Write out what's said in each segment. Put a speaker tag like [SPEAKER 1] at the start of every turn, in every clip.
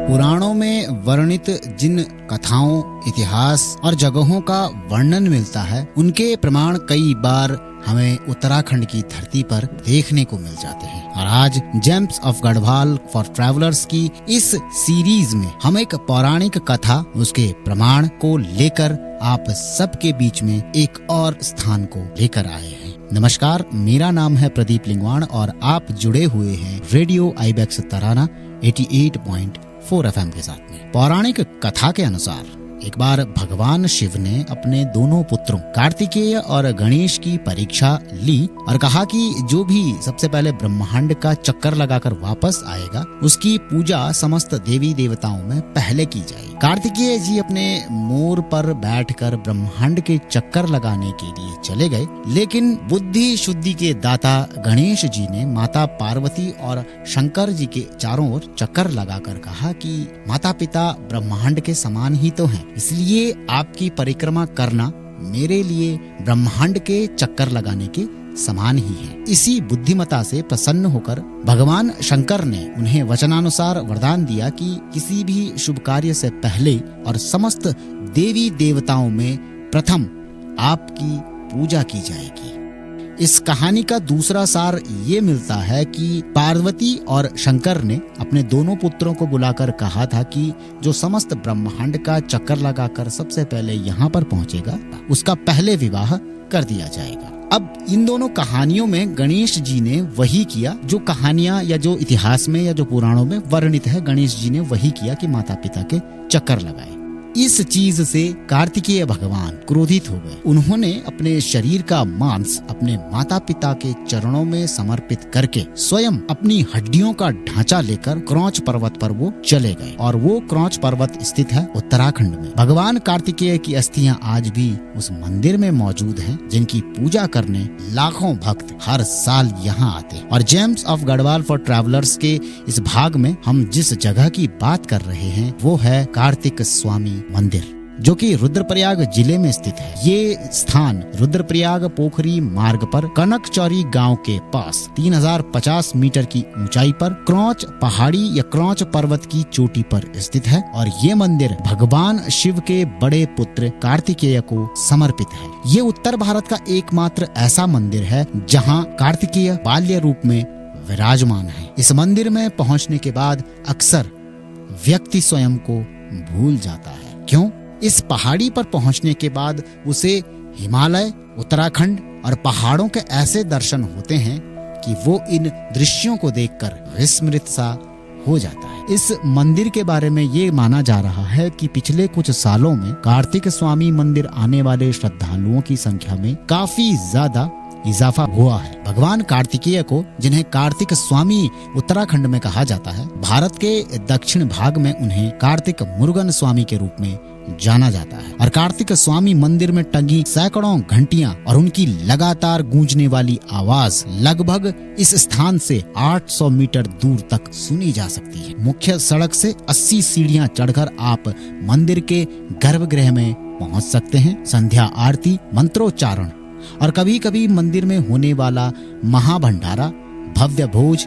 [SPEAKER 1] पुराणों में वर्णित जिन कथाओं, इतिहास और जगहों का वर्णन मिलता है, उनके प्रमाण कई बार हमें उत्तराखंड की धरती पर देखने को मिल जाते हैं। और आज James of Garhwal for travellers की इस सीरीज में हम एक पौराणिक कथा, उसके प्रमाण को लेकर आप सबके बीच में एक और स्थान को लेकर आए हैं। नमस्कार, मेरा नाम है प्रदीप लिंगवाण और आप जुड़े हुए हैं रेडियो आईबेक्स तराना 88.4 FM के साथ में। पौराणिक कथा के अनुसार एक बार भगवान शिव ने अपने दोनों पुत्रों कार्तिकेय और गणेश की परीक्षा ली और कहा कि जो भी सबसे पहले ब्रह्मांड का चक्कर लगाकर वापस आएगा, उसकी पूजा समस्त देवी देवताओं में पहले की जाएगी। कार्तिकेय जी अपने मोर पर बैठकर ब्रह्मांड के चक्कर लगाने के लिए चले गए, लेकिन बुद्धि शुद्धि के दाता गणेश जी ने माता पार्वती और शंकर जी के चारों ओर चक्कर लगाकर कहा कि माता पिता ब्रह्मांड के समान ही तो हैं, इसलिए आपकी परिक्रमा करना मेरे लिए ब्रह्मांड के चक्कर लगाने के समान ही है। इसी बुद्धिमता से प्रसन्न होकर भगवान शंकर ने उन्हें वचनानुसार वरदान दिया कि किसी भी शुभ कार्य से पहले और समस्त देवी देवताओं में प्रथम आपकी पूजा की जाएगी। इस कहानी का दूसरा सार ये मिलता है कि पार्वती और शंकर ने अपने दोनों पुत्रों को बुलाकर कहा था कि जो समस्त ब्रह्मांड का चक्कर लगाकर सबसे पहले यहाँ पर पहुँचेगा, उसका पहले विवाह कर दिया जाएगा। अब इन दोनों कहानियों में गणेश जी ने वही किया जो कहानियां या जो इतिहास में या जो पुराणों में वर्णित है। गणेश जी ने वही किया कि माता पिता के चक्कर लगाए। इस चीज से कार्तिकेय भगवान क्रोधित हो गए। उन्होंने अपने शरीर का मांस अपने माता पिता के चरणों में समर्पित करके स्वयं अपनी हड्डियों का ढांचा लेकर क्रौच पर्वत पर वो चले गए। और वो क्रौच पर्वत स्थित है उत्तराखंड में। भगवान कार्तिकेय की अस्थियां आज भी उस मंदिर में मौजूद हैं, जिनकी पूजा करने लाखों भक्त हर साल यहाँ आते हैं। और James of Garhwal for travellers के इस भाग में हम जिस जगह की बात कर रहे हैं वो है कार्तिक स्वामी मंदिर, जो कि रुद्रप्रयाग जिले में स्थित है। ये स्थान रुद्रप्रयाग पोखरी मार्ग पर कनकचौरी गांव के पास 3050 मीटर की ऊंचाई पर क्रौच पहाड़ी या क्रौच पर्वत की चोटी पर स्थित है। और ये मंदिर भगवान शिव के बड़े पुत्र कार्तिकेय को समर्पित है। ये उत्तर भारत का एकमात्र ऐसा मंदिर है जहाँ कार्तिकेय बाल्य रूप में विराजमान है। इस मंदिर में पहुँचने के बाद अक्सर व्यक्ति स्वयं को भूल जाता है। क्यों? इस पहाड़ी पर पहुंचने के बाद उसे हिमालय, उत्तराखंड और पहाड़ों के ऐसे दर्शन होते हैं कि वो इन दृश्यों को देखकर विस्मृत सा हो जाता है। इस मंदिर के बारे में ये माना जा रहा है कि पिछले कुछ सालों में कार्तिक स्वामी मंदिर आने वाले श्रद्धालुओं की संख्या में काफी ज्यादा इजाफा हुआ है। भगवान कार्तिकेय को, जिन्हें कार्तिक स्वामी उत्तराखंड में कहा जाता है, भारत के दक्षिण भाग में उन्हें कार्तिक मुरुगन स्वामी के रूप में जाना जाता है। और कार्तिक स्वामी मंदिर में टंगी सैकड़ों घंटियां और उनकी लगातार गूंजने वाली आवाज लगभग इस स्थान से 800 मीटर दूर तक सुनी जा सकती है। मुख्य सड़क से 80 सीढ़ियां चढ़कर आप मंदिर के गर्भगृह में पहुंच सकते हैं। संध्या आरती, मंत्रोच्चारण और कभी कभी मंदिर में होने वाला महाभंडारा, भव्य भोज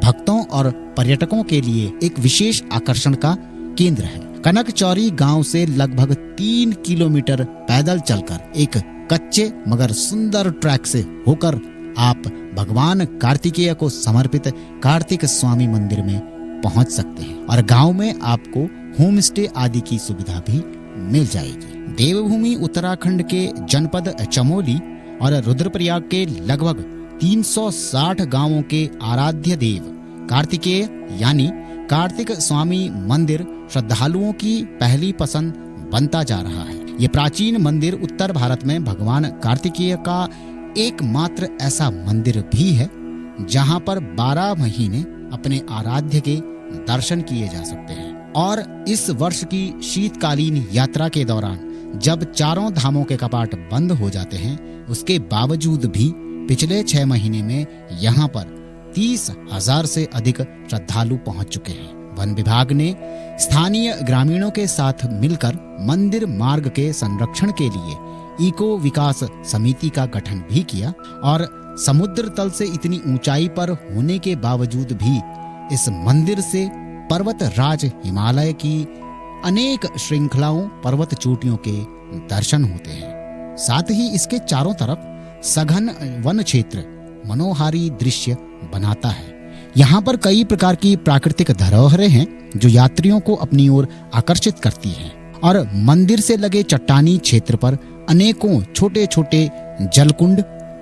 [SPEAKER 1] भक्तों और पर्यटकों के लिए एक विशेष आकर्षण का केंद्र है। कनकचौरी गांव से लगभग 3 किलोमीटर पैदल चलकर एक कच्चे मगर सुंदर ट्रैक से होकर आप भगवान कार्तिकेय को समर्पित कार्तिक स्वामी मंदिर में पहुंच सकते हैं। और गांव में आपको होम स्टे आदि की सुविधा भी मिल जाएगी। देवभूमि उत्तराखंड के जनपद चमोली और रुद्रप्रयाग के लगभग 360 गांवों के आराध्य देव कार्तिकेय यानी कार्तिक स्वामी मंदिर श्रद्धालुओं की पहली पसंद बनता जा रहा है। ये प्राचीन मंदिर उत्तर भारत में भगवान कार्तिकेय का एकमात्र ऐसा मंदिर भी है जहां पर 12 महीने अपने आराध्य के दर्शन किए जा सकते हैं। और इस वर्ष की शीतकालीन यात्रा के दौरान जब चारों धामों के कपाट बंद हो जाते हैं, उसके बावजूद भी पिछले 6 महीने में यहाँ पर 30,000 से अधिक श्रद्धालु पहुँच चुके हैं। वन विभाग ने स्थानीय ग्रामीणों के साथ मिलकर मंदिर मार्ग के संरक्षण के लिए इको विकास समिति का गठन भी किया। और समुद्र तल से इतनी ऊंचाई पर होने के बावजूद भी इस मंदिर से पर्वत राज हिमालय की अनेक श्रृंखलाओं पर्वत चोटियों के दर्शन होते हैं। साथ ही इसके चारों तरफ सघन वन क्षेत्र मनोहारी दृश्य बनाता है। यहाँ पर कई प्रकार की प्राकृतिक धरोहरें हैं जो यात्रियों को अपनी ओर आकर्षित करती हैं और मंदिर से लगे चट्टानी क्षेत्र पर अनेकों छोटे छोटे जलकुंड,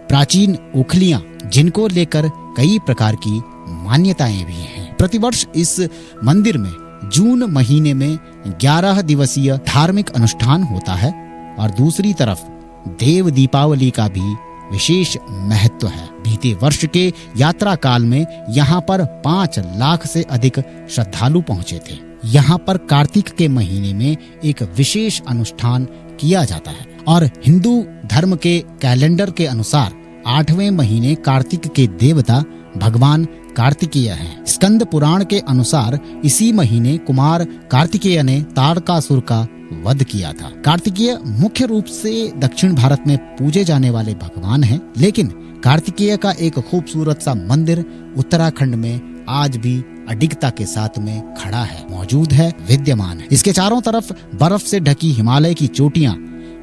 [SPEAKER 1] प्राचीन ओखलियां जिनको लेकर कई प्रकार की मान्यताएं भी हैं। प्रतिवर्ष इस मंदिर में जून महीने में 11 दिवसीय धार्मिक अनुष्ठान होता है और दूसरी तरफ देव दीपावली का भी विशेष महत्व है। बीते वर्ष के यात्रा काल में यहाँ पर 5 लाख से अधिक श्रद्धालु पहुँचे थे। यहाँ पर कार्तिक के महीने में एक विशेष अनुष्ठान किया जाता है और हिंदू धर्म के कैलेंडर के अनुसार 8वें महीने कार्तिक के देवता भगवान कार्तिकेय हैं। स्कंद पुराण के अनुसार इसी महीने कुमार कार्तिकेय ने तारकासुर का वध किया था। कार्तिकेय मुख्य रूप से दक्षिण भारत में पूजे जाने वाले भगवान हैं, लेकिन कार्तिकेय का एक खूबसूरत सा मंदिर उत्तराखंड में आज भी अडिगता के साथ में खड़ा है, मौजूद है, विद्यमान है। इसके चारों तरफ बर्फ से ढकी हिमालय की चोटियां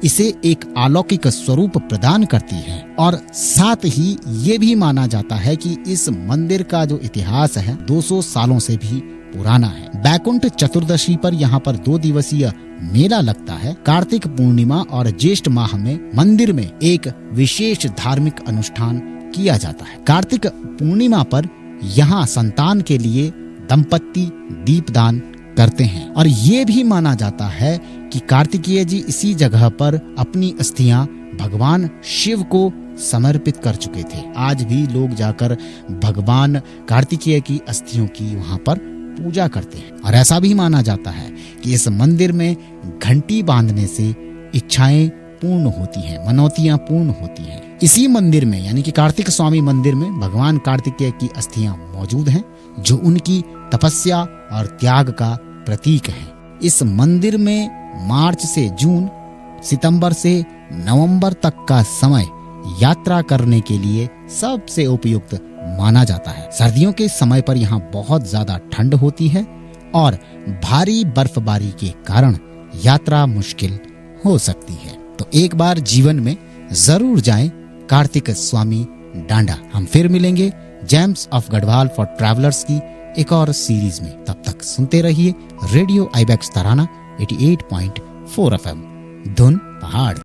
[SPEAKER 1] इसे एक अलौकिक स्वरूप प्रदान करती हैं और साथ ही ये भी माना जाता है कि इस मंदिर का जो इतिहास है 200 सालों से भी पुराना है। बैकुंठ चतुर्दशी पर यहाँ पर 2 दिवसीय मेला लगता है। कार्तिक पूर्णिमा और ज्येष्ठ माह में मंदिर में एक विशेष धार्मिक अनुष्ठान किया जाता है। कार्तिक पूर्णिमा पर यहाँ संतान के लिए दंपत्ति दीपदान करते हैं और ये भी माना जाता है कि कार्तिकेय जी इसी जगह पर अपनी अस्थियां भगवान शिव को समर्पित कर चुके थे। आज भी लोग जाकर भगवान कार्तिकेय की अस्थियों की वहां पर पूजा करते हैं और ऐसा भी माना जाता है कि इस मंदिर में घंटी बांधने से इच्छाएं पूर्ण होती हैं, मनौतियां पूर्ण होती हैं। इसी मंदिर में यानी कि कार्तिक स्वामी मंदिर में भगवान कार्तिकेय की अस्थियां मौजूद हैं जो उनकी तपस्या और त्याग का प्रतीक है। इस मंदिर में मार्च से जून, सितंबर से नवंबर तक का समय यात्रा करने के लिए सबसे उपयुक्त माना जाता है। सर्दियों के समय पर यहाँ बहुत ज्यादा ठंड होती है और भारी बर्फबारी के कारण यात्रा मुश्किल हो सकती है। तो एक बार जीवन में जरूर जाएं कार्तिक स्वामी डांडा। हम फिर मिलेंगे James of Garhwal for travellers की एक और सीरीज में। तब तक सुनते रहिए रेडियो आईबेक्स तराना 88.4 FM, धुन पहाड़।